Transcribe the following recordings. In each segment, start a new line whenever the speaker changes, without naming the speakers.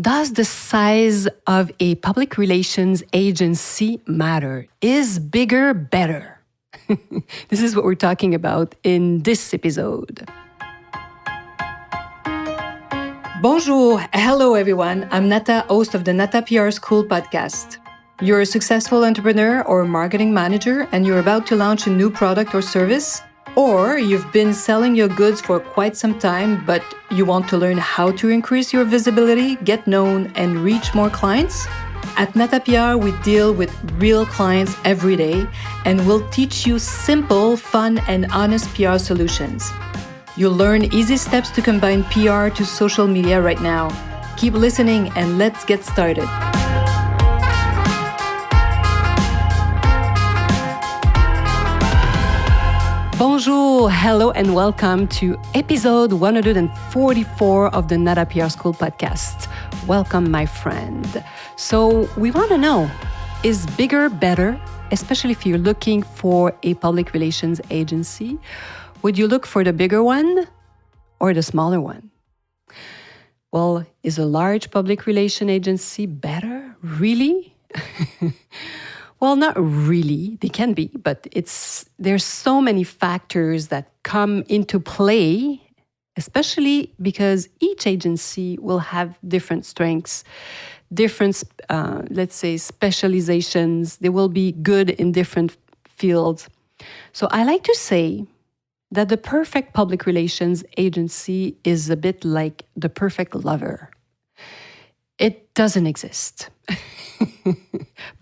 Does the size of a public relations agency matter? Is bigger better? This is what we're talking about in this episode. Bonjour. Hello, everyone. I'm Nata, host of the Nata PR School podcast. You're a successful entrepreneur or marketing manager and you're about to launch a new product or service? Or you've been selling your goods for quite some time, but you want to learn how to increase your visibility, get known, and reach more clients? At Nata PR, we deal with real clients every day, and we'll teach you simple, fun, and honest PR solutions. You'll learn easy steps to combine PR to social media right now. Keep listening, and let's get started. Bonjour, hello, and welcome to episode 144 of the Nata PR School podcast. Welcome, my friend. So we want to know, is bigger better, especially if you're looking for a public relations agency? Would you look for the bigger one or the smaller one? Well, is a large public relation agency better? Really? Well, not really. They can be, but there's so many factors that come into play, especially because each agency will have different strengths, different, let's say, specializations. They will be good in different fields. So I like to say that the perfect public relations agency is a bit like the perfect lover. It doesn't exist.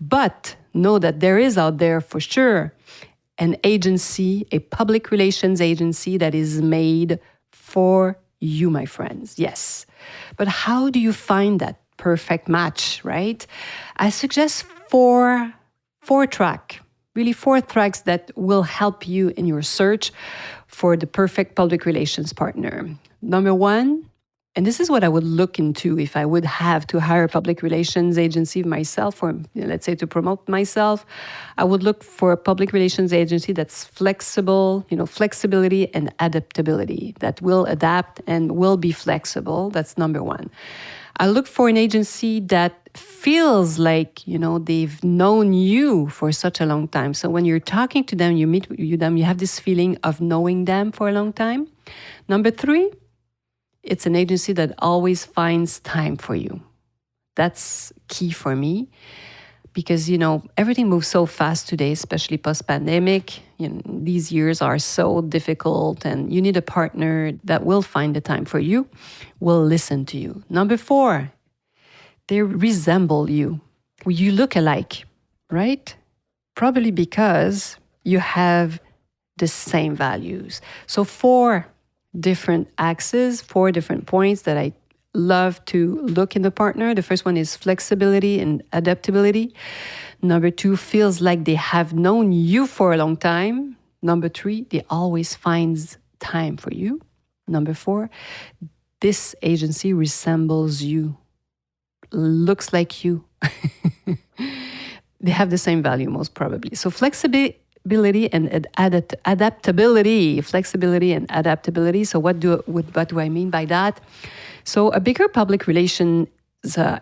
But know that there is out there for sure an agency, a public relations agency that is made for you, my friends. Yes. But how do you find that perfect match, right? I suggest four tracks that will help you in your search for the perfect public relations partner. Number one, and this is what I would look into if I would have to hire a public relations agency myself, or let's say to promote myself. I would look for a public relations agency that's flexible, flexibility and adaptability, that will adapt and will be flexible. That's number one. I look for an agency that feels like, they've known you for such a long time. So when you're talking to them, you meet them, you have this feeling of knowing them for a long time. Number three, it's an agency that always finds time for you. That's key for me because, everything moves so fast today, especially post-pandemic. These years are so difficult and you need a partner that will find the time for you, will listen to you. Number four, they resemble you. You look alike, right? Probably because you have the same values. So four different axes, four different points that I love to look in the partner. The first one is flexibility and adaptability. Number two, feels like they have known you for a long time. Number three, they always finds time for you. Number four, this agency resembles you, looks like you. They have the same value most probably. So flexibility and adaptability, flexibility and adaptability. So what do I mean by that? So a bigger public relations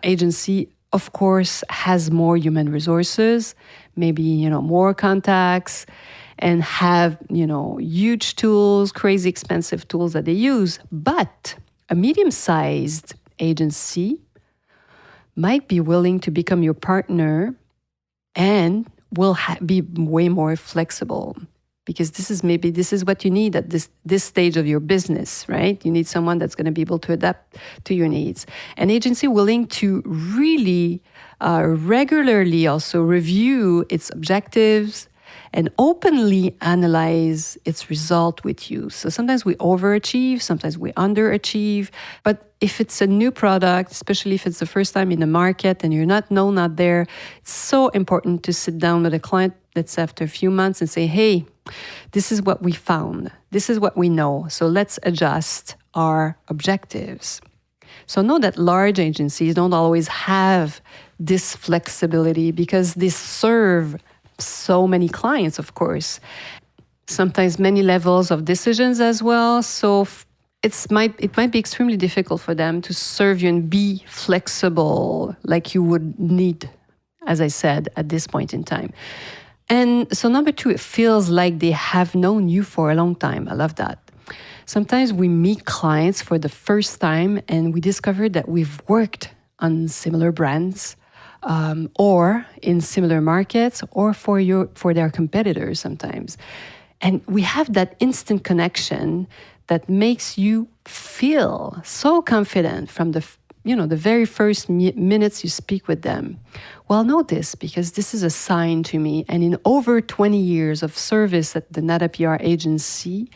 agency, of course, has more human resources, maybe, more contacts, and have, huge tools, crazy expensive tools that they use. But a medium-sized agency might be willing to become your partner and will be way more flexible because this is what you need at this stage of your business, right? You need someone that's going to be able to adapt to your needs. An agency willing to really regularly also review its objectives and openly analyze its result with you. So sometimes we overachieve, sometimes we underachieve, but if it's a new product, especially if it's the first time in the market and you're not known out there, it's so important to sit down with a client that's after a few months and say, hey, this is what we found. This is what we know. So let's adjust our objectives. So know that large agencies don't always have this flexibility because they serve so many clients, of course. Sometimes many levels of decisions as well. So it might be extremely difficult for them to serve you and be flexible like you would need, as I said, at this point in time. And so number two, it feels like they have known you for a long time. I love that. Sometimes we meet clients for the first time and we discover that we've worked on similar brands, or in similar markets, or for their competitors sometimes. And we have that instant connection that makes you feel so confident from the very first minutes you speak with them. Well, notice, because this is a sign to me, and in over 20 years of service at the Nata PR agency,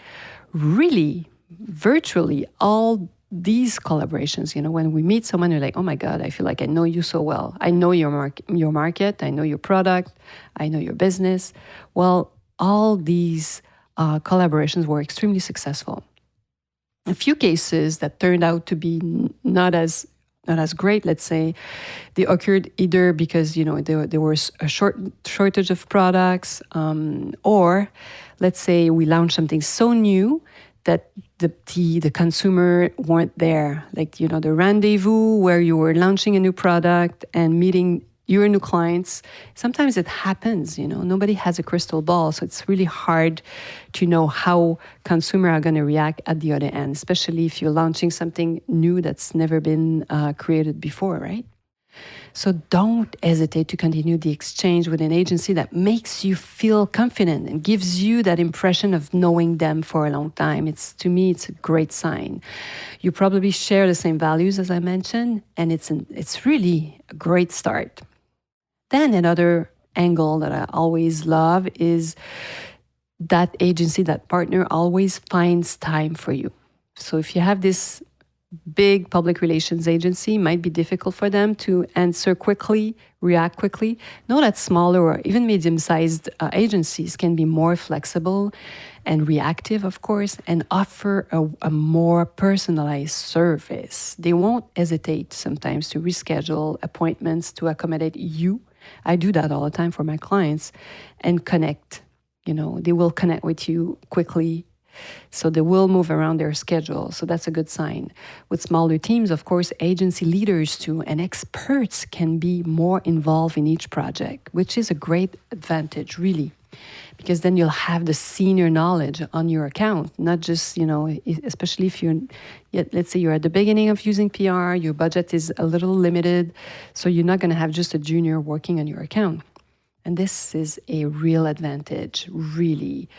really, virtually all these collaborations, when we meet someone, you're like, oh my God, I feel like I know you so well. I know your market, I know your product, I know your business. Well, all these collaborations were extremely successful. A few cases that turned out to be not as great, let's say, they occurred either because there was a shortage of products, or let's say we launched something so new that the consumer weren't there. Like the rendezvous where you were launching a new product and meeting your new clients. Sometimes it happens, nobody has a crystal ball. So it's really hard to know how consumers are going to react at the other end, especially if you're launching something new that's never been created before, right? So don't hesitate to continue the exchange with an agency that makes you feel confident and gives you that impression of knowing them for a long time. To me, it's a great sign. You probably share the same values as I mentioned, and it's really a great start. Then another angle that I always love is that agency, that partner always finds time for you. So if you have this big public relations agency, might be difficult for them to answer quickly, react quickly. Know that smaller or even medium-sized agencies can be more flexible and reactive, of course, and offer a more personalized service. They won't hesitate sometimes to reschedule appointments to accommodate you. I do that all the time for my clients, and connect. They will connect with you quickly. So they will move around their schedule. So that's a good sign. With smaller teams, of course, agency leaders too and experts can be more involved in each project, which is a great advantage, really. Because then you'll have the senior knowledge on your account, not just, especially if let's say you're at the beginning of using PR, your budget is a little limited, so you're not going to have just a junior working on your account. And this is a real advantage, really.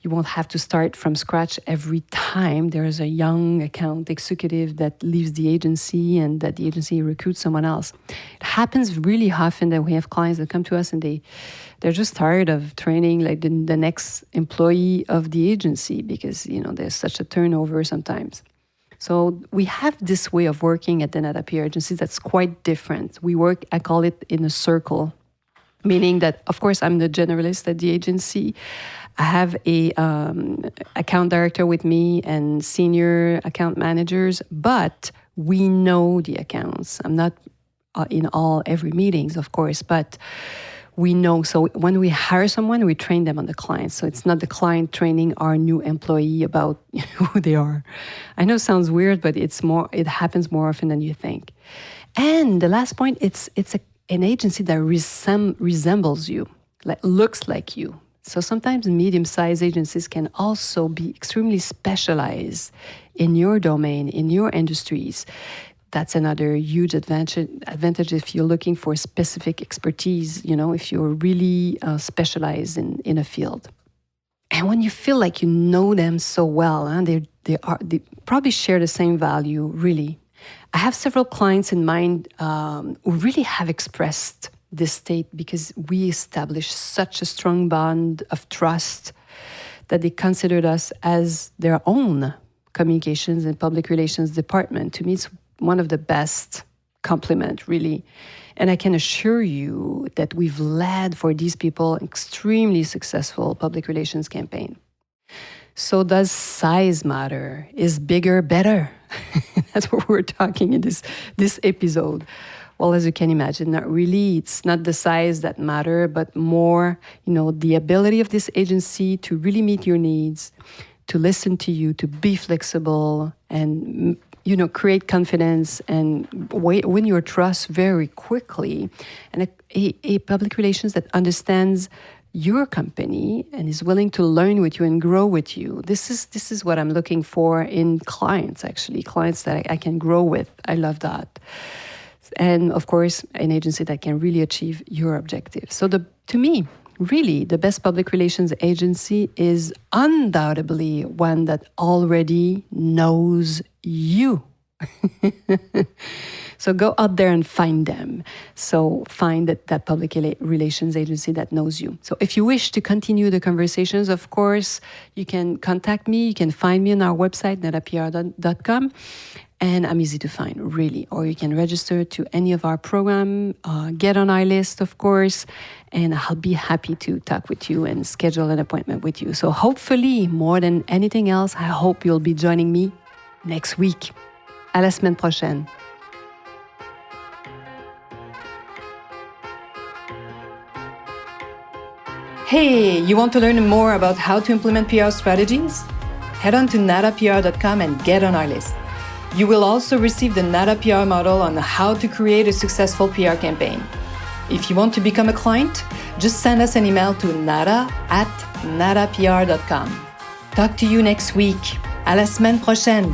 You won't have to start from scratch every time there's a young account executive that leaves the agency and that the agency recruits someone else. It happens really often that we have clients that come to us and they're just tired of training like the next employee of the agency because, there's such a turnover sometimes. So we have this way of working at the Nata PR agency that's quite different. We work, I call it in a circle. Meaning that, of course, I'm the generalist at the agency. I have a account director with me and senior account managers, but we know the accounts. I'm not in every meetings, of course, but we know. So when we hire someone, we train them on the client. So it's not the client training our new employee about who they are. I know it sounds weird, but it happens more often than you think. And the last point, it's an agency that resembles you, looks like you. So sometimes medium-sized agencies can also be extremely specialized in your domain, in your industries. That's another huge advantage if you're looking for specific expertise, if you're really specialized in a field. And when you feel like you know them so well, they probably share the same value, really. I have several clients in mind who really have expressed this state because we established such a strong bond of trust that they considered us as their own communications and public relations department. To me, it's one of the best compliment, really. And I can assure you that we've led for these people an extremely successful public relations campaign. So does size matter? Is bigger better? That's what we're talking in this episode. Well, as you can imagine, not really. It's not the size that matter, but more, the ability of this agency to really meet your needs, to listen to you, to be flexible, and create confidence and win your trust very quickly. And a public relations that understands your company and is willing to learn with you and grow with you. This is what I'm looking for in clients, actually, clients that I can grow with. I love that. And of course, an agency that can really achieve your objectives. So to me, really, the best public relations agency is undoubtedly one that already knows you. So go out there and find them. So find that public relations agency that knows you. So if you wish to continue the conversations, of course, you can contact me. You can find me on our website, natapr.com. And I'm easy to find, really. Or you can register to any of our program, get on our list, of course, and I'll be happy to talk with you and schedule an appointment with you. So hopefully, more than anything else, I hope you'll be joining me next week. À la semaine prochaine. Hey, you want to learn more about how to implement PR strategies? Head on to natapr.com and get on our list. You will also receive the Nata PR model on how to create a successful PR campaign. If you want to become a client, just send us an email to nata@natapr.com. Talk to you next week. À la semaine prochaine.